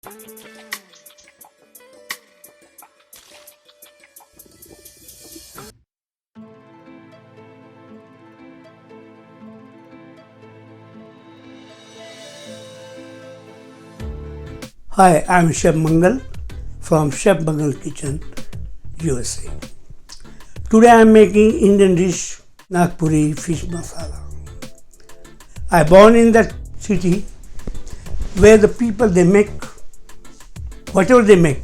Hi, I'm Chef Mangal from Chef Mangal Kitchen, USA. Today I'm making Indian dish Nagpuri Fish Masala. I born in that city where the people they make whatever they make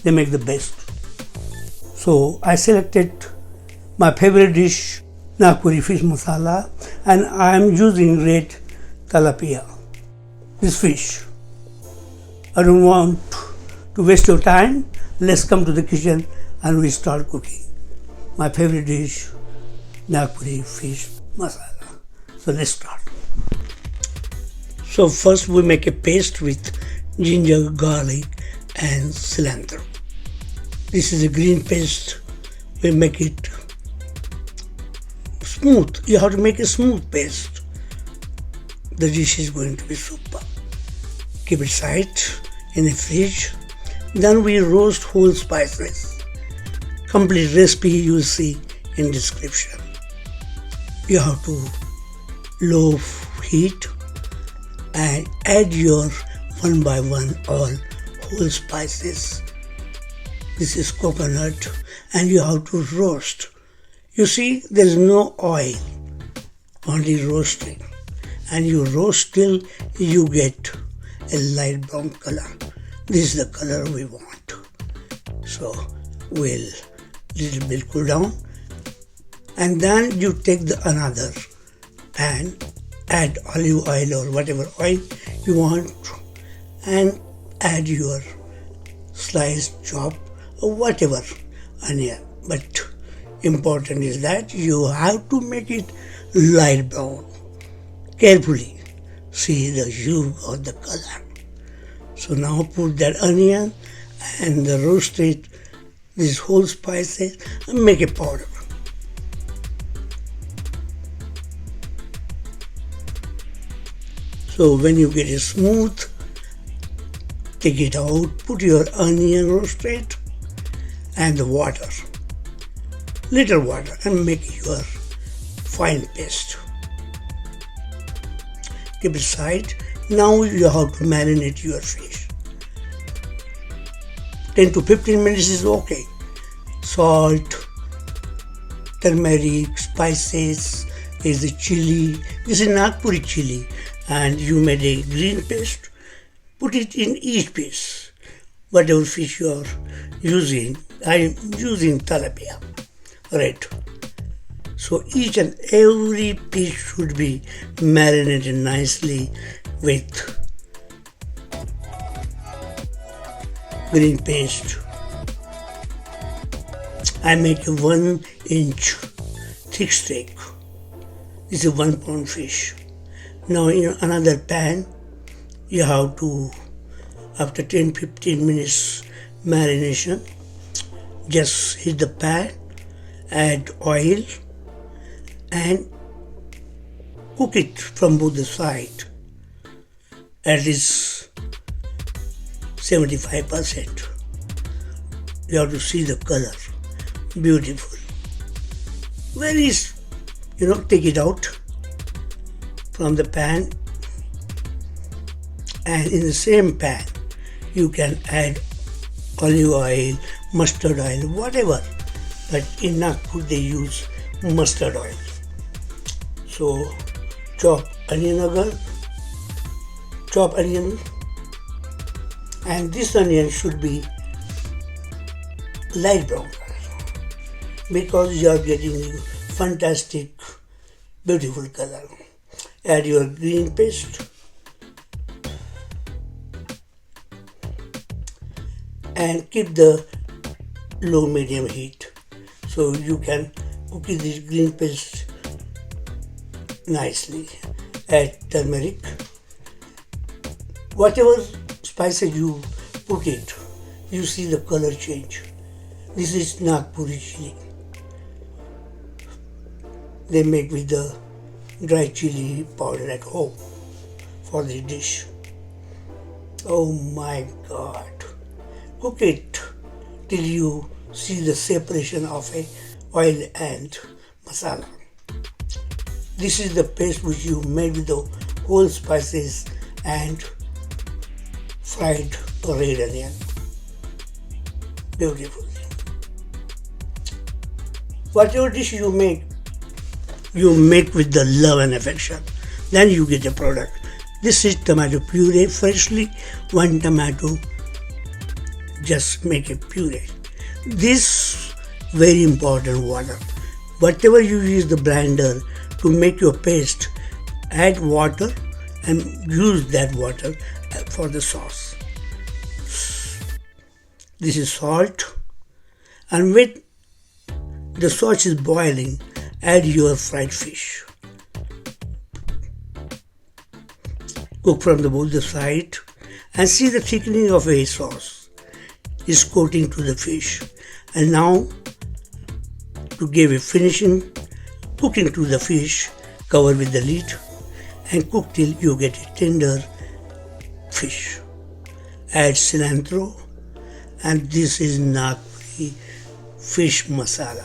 the best. So I selected my favorite dish Nagpuri Fish Masala and I am using red tilapia. This fish. I don't want to waste your time. Let's come to the kitchen and we start cooking. My favorite dish, Nagpuri Fish Masala. So let's start. So first we make a paste with ginger, garlic and cilantro. This is a green paste. We make it smooth. You have to make a smooth paste. The dish is going to be super. Keep it aside in the fridge. Then we roast whole spices. Complete recipe you will see in description. You have to low heat and add your one by one all whole spices. This is coconut and you have to roast. You see there is no oil, only roasting. And you roast till you get a light brown color. This is the color we want. So we'll little bit cool down and then you take the another pan, add olive oil or whatever oil you want and add your sliced chop or whatever onion. But important is that you have to make it light brown. Carefully. See the hue of the color. So now put that onion and the roasted these whole spices and make a powder. So when you get it smooth, take it out, put your onion roasted and the water, little water and make your fine paste. Keep it aside. Now you have to marinate your fish. 10 to 15 minutes is okay. Salt, turmeric, spices, is the chili. This is Nagpuri chili and you made a green paste. Put it in each piece. Whatever fish you are using, I am using tilapia, red. So each and every piece should be marinated nicely with green paste. I make a 1 inch thick steak. This is 1 pound fish. Now in another pan, you have to, after 10-15 minutes marination, just hit the pan, add oil, and cook it from both the sides at least 75%. You have to see the color, beautiful. Very, take it out from the pan and in the same pan you can add olive oil, mustard oil, whatever. But in Nagpur they use mustard oil. So chop onion, and this onion should be light brown color because you are getting a fantastic, beautiful color. Add your green paste and keep the low medium heat so you can cook this green paste nicely. Add turmeric, whatever spices you put it, you see the color change. This is Nagpuri chili. They make with the dry chili powder at home for the dish. Oh my God. Cook it till you see the separation of a oil and masala. This is the paste which you made with the whole spices and fried red onion. Beautiful. Whatever dish you make with the love and affection. Then you get a product. This is tomato puree, freshly one tomato, just make a puree. This very important water. Whatever you use the blender to make your paste, add water and use that water for the sauce. This is salt, and when the sauce is boiling, add your fried fish. Cook from both the side and see the thickening of a sauce is coating to the fish. And now to give a finishing cooking to the fish, cover with the lid and cook till you get a tender fish. Add cilantro, and this is Nagpuri Fish Masala.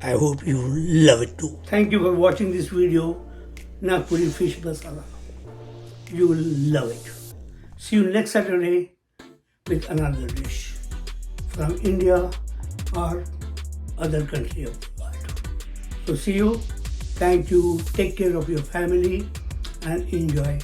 I hope you love it too. Thank you for watching this video, Nagpuri Fish Masala. You will love it. See you next Saturday with another dish from India or other country of the world. So see you. Thank you. Take care of your family and enjoy